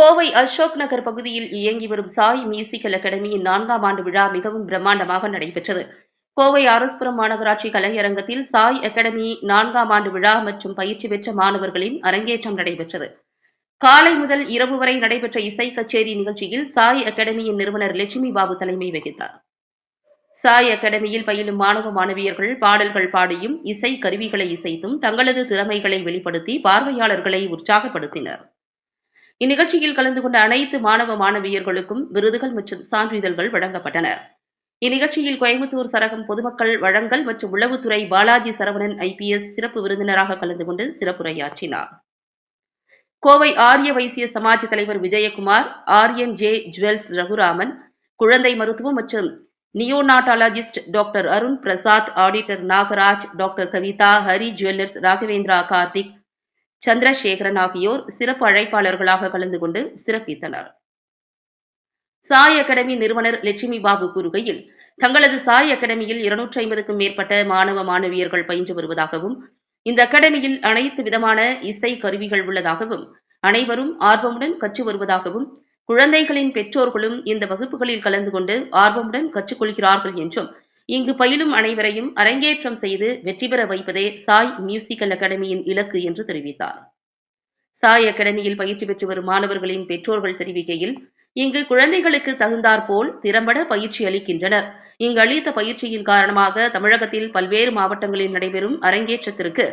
கோவை அசோக் நகர் பகுதியில் இயங்கி வரும் சாய் மியூசிக்கல் அகாடமியின் 4ஆம் ஆண்டு விழா மிகவும் பிரம்மாண்டமாக நடைபெற்றது. கோவை ஆர்எஸ்புரம் மாநகராட்சி கலையரங்கத்தில் சாய் அகாடமி 4ஆம் ஆண்டு விழா மற்றும் பயிற்சி பெற்ற மாணவர்களின் அரங்கேற்றம் நடைபெற்றது. காலை முதல் இரவு வரை நடைபெற்ற இசை கச்சேரி நிகழ்ச்சியில் சாய் அகாடமியின் நிறுவனர் லட்சுமி பாபு தலைமை வகித்தார். சாய் அகாடமியில் பயிலும் மாணவ மாணவியர்கள் பாடல்கள் பாடியும் இசை கருவிகளை இசைத்தும் தங்களது திறமைகளை வெளிப்படுத்தி பார்வையாளர்களை உற்சாகப்படுத்தினர். இந்நிகழ்ச்சியில் கலந்து கொண்ட அனைத்து மாணவ மாணவியர்களுக்கும் விருதுகள் மற்றும் சான்றிதழ்கள் வழங்கப்பட்டன. இந்நிகழ்ச்சியில் கோயம்புத்தூர் சரகம் பொதுமக்கள் வழங்கல் மற்றும் உளவுத்துறை பாலாஜி சரவணன் IPS சிறப்பு விருந்தினராக கலந்து கொண்டு சிறப்புரையாற்றினார். கோவை ஆரிய வைசிய சமாஜ் தலைவர் விஜயகுமார், RNJ ஜுவல்ஸ் ரகுராமன், குழந்தை மருத்துவம் மற்றும் neonatologist doctor Arun Prasad, auditor Nagaraj, doctor Kavitha, Hari jewellers Raghavendra Karthik, Chandrasekaran ஆகியோர் சிறப்பு அழைப்பாளர்களாக கலந்து கொண்டு சிறப்பித்தனர். சாய் அகாடமி நிறுவனர் லட்சுமி பாபு கூறுகையில், தங்களது சாய் அகாடமியில் 250க்கும் மேற்பட்ட மாணவ மாணவியர்கள் பயின்று வருவதாகவும், இந்த அகாடமியில் அனைத்து விதமான இசை கருவிகள் உள்ளதாகவும், அனைவரும் ஆர்வமுடன் கற்று வருவதாகவும், குழந்தைகளின் பெற்றோர்களும் இந்த வகுப்புகளில் கலந்து கொண்டு ஆர்வமுடன் கற்றுக்கொள்கிறார்கள் என்றும், இங்கு பயிலும் அனைவரையும் அரங்கேற்றம் செய்து வெற்றி பெற வைப்பதே சாய் மியூசிக்கல் அகாடமியின் இலக்கு என்று தெரிவித்தார். சாய் அகாடமியில் பயிற்சி பெற்று வரும் மாணவர்களின் பெற்றோர்கள் தெரிவிக்கையில், இங்கு குழந்தைகளுக்கு தகுந்தாற்போல் திறம்பட பயிற்சி அளிக்கின்றனர். இங்கு அளித்த பயிற்சியின் காரணமாக தமிழகத்தில் பல்வேறு மாவட்டங்களில் நடைபெறும் அரங்கேற்றத்திற்கு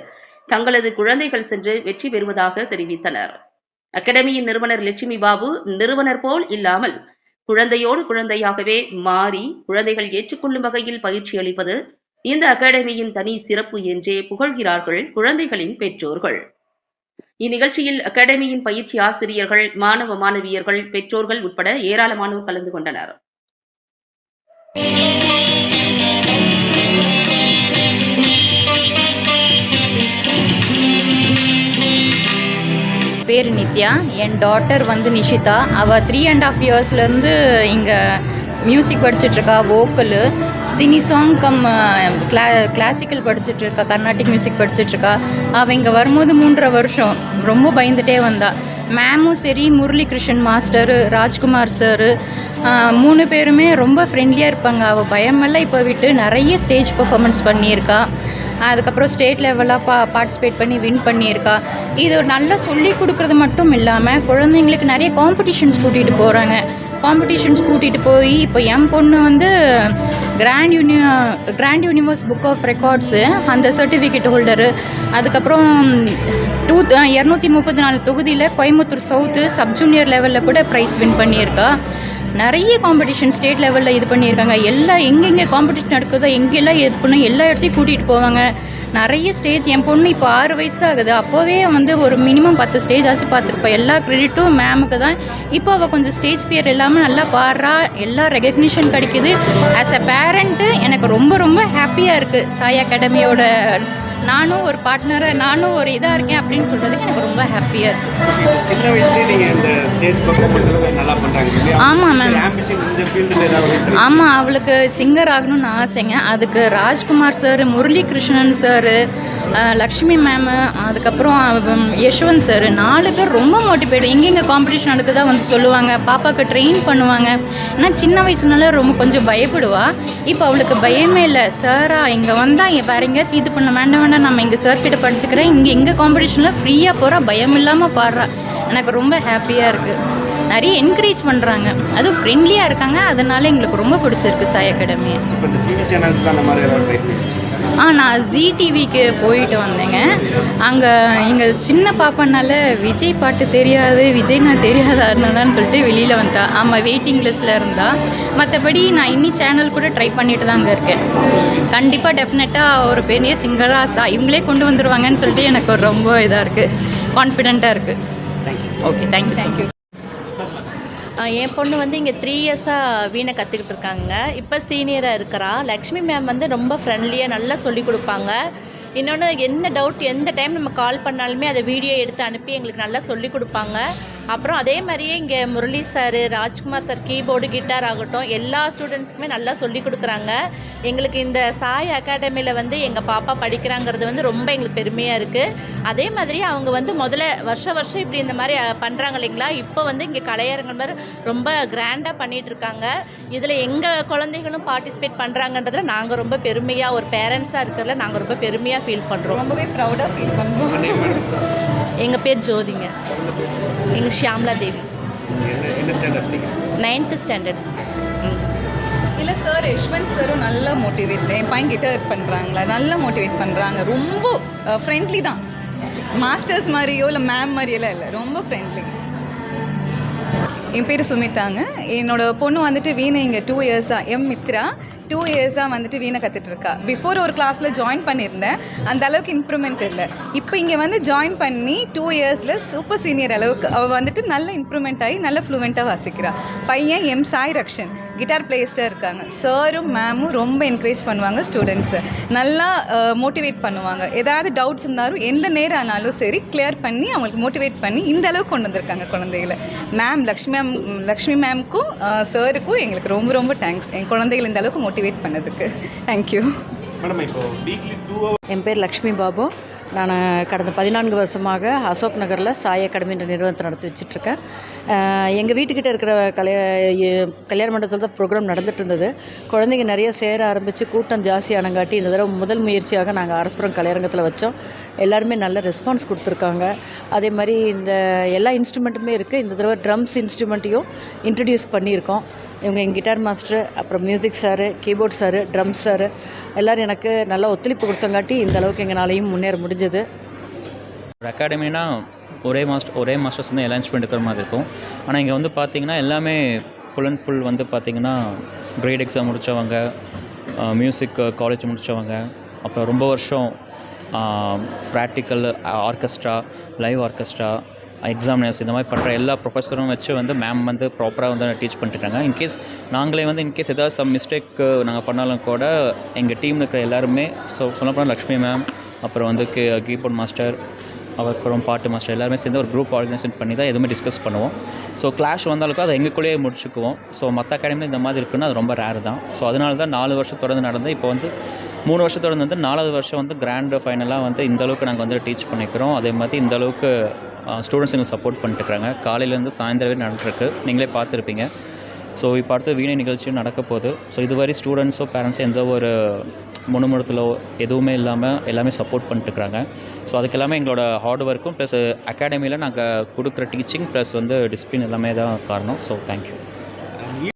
தங்களது குழந்தைகள் சென்று வெற்றி பெறுவதாக தெரிவித்தனர். அகாடமியின் நிறுவனர் லட்சுமி பாபு நிறுவனர் போல் இல்லாமல் குழந்தையோடு குழந்தையாகவே மாறி குழந்தைகள் ஏற்றுக்கொள்ளும் வகையில் பயிற்சி அளிப்பது இந்த அகாடமியின் தனி சிறப்பு என்றே புகழ்கிறார்கள் குழந்தைகளின் பெற்றோர்கள். இந்நிகழ்ச்சியில் அகாடமியின் பயிற்சி ஆசிரியர்கள், மாணவ மாணவியர்கள், பெற்றோர்கள் உட்பட ஏராளமானோர் கலந்து கொண்டனர். பேர் நித்யா. என் டாட்டர் நிஷிதா. அவள் 3.5 இயர்ஸ்லேருந்து இங்கே மியூசிக் படிச்சுட்ருக்கா. Vocal, cine song cum classical படிச்சுட்ருக்கா, கர்நாடிக் மியூசிக் படிச்சுட்ருக்கா. அவள் இங்கே வரும்போது 3.5 வருஷம் ரொம்ப பயந்துகிட்டே வந்தா. மேமும் சரி, முரளி கிருஷ்ணன் மாஸ்டரு, ராஜ்குமார் சாரு 3 பேருமே ரொம்ப ஃப்ரெண்ட்லியாக இருப்பாங்க. அவள் பயமெல்லாம் இப்போ விட்டு நிறைய ஸ்டேஜ் பர்ஃபார்மன்ஸ் பண்ணியிருக்கா. அதுக்கப்புறம் ஸ்டேட் லெவலாக பார்ட்டிசிபேட் பண்ணி வின் பண்ணியிருக்கா. இது நல்லா சொல்லி கொடுக்குறது மட்டும் இல்லாமல் குழந்தைங்களுக்கு நிறைய காம்படிஷன்ஸ் கூட்டிகிட்டு போகிறாங்க. காம்படிஷன்ஸ் கூட்டிகிட்டு போய் இப்போ என் பொண்ணு grand universe book of records அந்த சர்டிஃபிகேட் ஹோல்டரு. அதுக்கப்புறம் 234 தொகுதியில் கோயம்புத்தூர் சவுத்து சப் ஜூனியர் லெவலில் கூட ப்ரைஸ் வின் பண்ணியிருக்கா. நிறைய காம்படிஷன் ஸ்டேட் லெவலில் இது பண்ணியிருக்காங்க. எங்கெங்கே காம்படிஷன் நடக்குதோ எங்கெல்லாம் இது பண்ண எல்லா இடத்தையும் கூட்டிகிட்டு போவாங்க. நிறைய ஸ்டேஜ் என் பொண்ணு இப்போ 6 வயசு தான் ஆகுது. அப்போவே ஒரு மினிமம் 10 ஸ்டேஜ் ஆச்சு பார்த்துருப்பா. எல்லா கிரெடிட்டும் மேமுக்கு தான். இப்போ அவள் கொஞ்சம் ஸ்டேஜ் ஃபியர் இல்லாமல் நல்லா பாடுறா. எல்லா ரெகக்னிஷன் கிடைக்குது. ஆஸ் அ பேரண்ட்டு எனக்கு ரொம்ப ரொம்ப ஹாப்பியாக இருக்குது. சாய் அகாடமியோட நானும் ஒரு பார்ட்னராக, நானும் ஒரு இதாக இருக்கேன் அப்படின்னு சொல்கிறதுக்கு எனக்கு ரொம்ப ஹாப்பியாக இருக்குது. சின்ன வயசுலேயே நீங்கள் இந்த ஸ்டேஜ் பர்ஃபார்மன்ஸ் நல்லா பண்ணுறாங்க. ஆமாம் மேம். இந்த ஃபீல்டில் ஏதாவது? ஆமாம், அவளுக்கு சிங்கர் ஆகணும்னு ஆசைங்க. அதுக்கு Rajkumar sir, Murali Krishnan sir, Lakshmi ma'am, அதுக்கப்புறம் யஷ்வந்த் சார் 4 பேர் ரொம்ப மோட்டிவேட். எங்கெங்கே காம்படிஷன் நடக்குதா சொல்லுவாங்க. பாப்பாவுக்கு ட்ரெயின் பண்ணுவாங்க. ஏன்னா சின்ன வயசுனால ரொம்ப கொஞ்சம் பயப்படுவா. இப்போ அவளுக்கு பயமே இல்லை. சாரா இங்கே வந்தால் வேறு எங்கேயாவது இது பண்ண வேண்டாம், நம்ம இங்கே சார் கிட்ட படிச்சுக்கிறேன். எங்கே காம்படிஷனில் ஃப்ரீயாக போகிறா, பயம் இல்லாமல் பாடுறா. எனக்கு ரொம்ப ஹாப்பியாக இருக்குது. நிறைய என்கரேஜ் பண்ணுறாங்க, அதுவும் ஃப்ரெண்ட்லியாக இருக்காங்க. அதனால எங்களுக்கு ரொம்ப பிடிச்சிருக்கு சாய் அகாடமியை. நான் ஜீ டிவிக்கு போயிட்டு வந்தேங்க. அங்கே எங்கள் சின்ன பாப்பானால விஜய் பாட்டு தெரியாது, விஜய் நான் தெரியாதாருனாலன்னு சொல்லிட்டு வெளியில் வந்தா. ஆமாம், வெயிட்டிங் லிஸ்ட்டில் இருந்தா. மற்றபடி நான் இன்னி சேனல் கூட ட்ரை பண்ணிட்டு தான் அங்கே இருக்கேன். கண்டிப்பாக டெஃபினட்டாக ஒரு பெரிய சிங்கராக இவங்களே கொண்டு வந்துடுவாங்கன்னு சொல்லிட்டு எனக்கு ரொம்ப இதாக இருக்குது, கான்ஃபிடென்ட்டாக இருக்குது. Okay, thank you. என் பொண்ணு இங்கே 3 இயர்ஸாக வீணை கற்றுக்கிட்டு இருக்காங்க. இப்போ சீனியராக இருக்கிறா. லக்ஷ்மி மேம் ரொம்ப ஃப்ரெண்ட்லியாக நல்லா சொல்லி கொடுப்பாங்க. இன்னொன்று என்ன டவுட் எந்த டைம் நம்ம கால் பண்ணாலுமே அதை வீடியோ எடுத்து அனுப்பி எங்களுக்கு நல்லா சொல்லிக் கொடுப்பாங்க. அப்புறம் அதே மாதிரியே இங்கே Murali sir, Rajkumar sir keyboard, guitar ஆகட்டும் எல்லா ஸ்டூடெண்ட்ஸ்க்குமே நல்லா சொல்லிக் கொடுக்குறாங்க. எங்களுக்கு இந்த சாய் அகாடமியில் வந்து எங்கள் பாப்பா படிக்கிறாங்கிறது வந்து ரொம்ப எங்களுக்கு பெருமையாக இருக்குது. அதே மாதிரி அவங்க வந்து முதல்ல வருஷம் இப்படி இந்த மாதிரி பண்ணுறாங்க இல்லைங்களா, இப்போ வந்து இங்கே கலையரங்கம் மாதிரி ரொம்ப கிராண்டாக பண்ணிகிட்ருக்காங்க. இதில் எங்கள் குழந்தைகளும் பார்ட்டிசிபேட் பண்ணுறாங்கன்றதுல நாங்கள் ரொம்ப பெருமையாக ஒரு பேரண்ட்ஸாக இருக்கிறதுல நாங்கள் ரொம்ப பெருமையாக ஃபீல் பண்ணுறோம். ரொம்பவே ப்ரௌடாக ஃபீல் பண்ணுறோம். உங்க name madam? எங்கள் பேர் ஜோதிங்க. குழந்தை பேர்? எங்கள் ஷியாம்லா தேவி, நீங்க என்ன ஸ்டாண்டர்ட் படிக்கிறீங்க? 9th standard. இல்லை சார், யஷ்வந்த் சாரும் நல்லா மோட்டிவேட், என் பையன் கிட்டார் பண்ணுறாங்களா நல்லா மோட்டிவேட் பண்ணுறாங்க. ரொம்ப ஃப்ரெண்ட்லி தான். மாஸ்டர்ஸ் மாதிரியோ இல்லை மேம் மாதிரியெல்லாம் இல்லை, ரொம்ப ஃப்ரெண்ட்லி. என் பேர் சுமிதாங்க. என்னோடய பொண்ணு வந்துட்டு வீணை இங்கே 2 இயர்ஸாக, எம் மித்ரா 2 இயர்ஸாக வந்துட்டு வீணை கற்றுட்ருக்கா. பிஃபோர் ஒரு கிளாஸில் ஜாயின் பண்ணியிருந்தேன், அந்த அளவுக்கு இம்ப்ரூவ்மெண்ட் இல்லை. இப்போ இங்கே வந்து ஜாயின் பண்ணி 2 இயர்ஸில் சூப்பர் சீனியர் அளவுக்கு அவள் வந்துட்டு நல்ல இம்ப்ரூவ்மெண்ட் ஆகி நல்ல ஃப்ளூவெண்ட்டாக வாசிக்கிறா. பையன் எம் சாய் ரக்ஷன் கிட்டார் பிளேயர்ஸ்டாக இருக்காங்க. சாரும் மேமும் ரொம்ப என்கரேஜ் பண்ணுவாங்க ஸ்டூடெண்ட்ஸை, நல்லா மோட்டிவேட் பண்ணுவாங்க. ஏதாவது டவுட்ஸ் இருந்தாலும் எந்த நேரம் ஆனாலும் சரி கிளியர் பண்ணி அவங்களுக்கு மோட்டிவேட் பண்ணி இந்த அளவுக்கு கொண்டு வந்திருக்காங்க குழந்தைகளை. லக்ஷ்மி மேம்க்கும் சாருக்கும் எங்களுக்கு ரொம்ப ரொம்ப தேங்க்ஸ், என் குழந்தைகள் இந்த அளவுக்கு மோட்டிவேட் பண்ணதுக்கு. Thank you madam. இப்போ வீக்லி 2 hours என் பேர் லக்ஷ்மி பாபு. நான் கடந்த 14 வருஷமாக அசோக் நகரில் சாய் அகாடமின்ற நிறுவனத்தை நடத்தி வச்சிட்ருக்கேன். எங்கள் வீட்டுக்கிட்ட இருக்கிற கல்யாண மண்டபத்தில் தான் ப்ரோக்ராம் நடந்துட்டு இருந்தது. குழந்தைங்க நிறைய சேர ஆரம்பித்து கூட்டம் ஜாஸ்தியானங்காட்டி இந்த தடவை முதல் முயற்சியாக நாங்கள் அரசபுரம் கலையரங்கத்தில் வச்சோம். எல்லாருமே நல்ல ரெஸ்பான்ஸ் கொடுத்துருக்காங்க. அதே மாதிரி இந்த எல்லா இன்ஸ்ட்ருமெண்ட்டுமே இருக்குது. இந்த தடவை ட்ரம்ஸ் இன்ஸ்ட்ருமெண்ட்டையும் இன்ட்ரடியூஸ் பண்ணியிருக்கோம். இவங்க எங்கள் கிட்டார் மாஸ்டர், அப்புறம் music sir, keyboard sir, drums sir எல்லோரும் எனக்கு நல்லா ஒத்துழைப்பு கொடுத்தங்காட்டி இந்த அளவுக்கு எங்களாலையும் முன்னேற முடிஞ்சது. ஒரு அகாடமினா ஒரே மாஸ்டர்ஸ் வந்து எல்லா இன்ஸ்ட்ருமெண்ட் இருக்கிற மாதிரி இருக்கும். ஆனால் இங்கே வந்து பார்த்திங்கன்னா எல்லாமே ஃபுல் அண்ட் ஃபுல் வந்து பார்த்திங்கன்னா கிரேட் எக்ஸாம் முடித்தவங்க, மியூசிக் காலேஜ் முடித்தவங்க, அப்புறம் ரொம்ப வருஷம் practical orchestra, live orchestra, examiners இந்த மாதிரி பண்ணுற எல்லா ப்ரொஃபஸரும் வச்சு வந்து மேம் வந்து ப்ராப்பராக வந்து டீச் பண்ணிட்டுருக்காங்க. இன்கேஸ் நாங்களே வந்து இன்கேஸ் ஏதாவது சம் மிஸ்டேக் நாங்கள் பண்ணாலும் கூட எங்கள் டீமில் இருக்கிற எல்லாருமே சொல்லப்போனால் லக்ஷ்மி மேம், அப்புறம் வந்து கீபோர்ட் மாஸ்டர், அப்புறம் பாட்டு மாஸ்டர் எல்லாருமே சேர்ந்து ஒரு குரூப் ஆர்கனைசேஷன் பண்ணி தான் எதுவுமே டிஸ்கஸ் பண்ணுவோம். ஸோ கிளாஷ் வந்தாலுக்கும் அதை எங்களுக்குள்ளேயே முடிச்சுக்குவோம். ஸோ மற்ற அகாடமியில் இந்த மாதிரி இருக்குன்னா அது ரொம்ப ரேர் தான். ஸோ அதனால தான் 4 வருஷம் தொடர்ந்து நடந்து இப்போ வந்து 3 வருஷம் தொடர்ந்து வந்து 4வது வருஷம் வந்து கிராண்டு ஃபைனலாக வந்து இந்தளவுக்கு நாங்கள் வந்து டீச் பண்ணிக்கிறோம். அதே மாதிரி இந்தளவுக்கு ஸ்டூடெண்ட்ஸ் எங்களுக்கு சப்போர்ட் பண்ணிட்டுருக்காங்க. காலையிலேருந்து சாயந்தரம் வரை நடந்துருக்கு, நீங்களே பார்த்துருப்பீங்க. ஸோ இப்போ அடுத்து வீணை நிகழ்ச்சியும் நடக்க போகுது. ஸோ இதுவரை ஸ்டூடெண்ட்ஸோ பேரண்ட்ஸோ எந்த ஒரு முணுமுணுத்தலோ எதுவுமே இல்லாமல் எல்லாமே சப்போர்ட் பண்ணிட்டுருக்காங்க. ஸோ அதுக்கு எல்லாமே எங்களோட ஹார்ட் ஒர்க்கும் ப்ளஸ் அகாடமியில் நாங்கள் கொடுக்குற டீச்சிங் ப்ளஸ் வந்து டிசிப்ளின் எல்லாமே தான் காரணம். So thank you.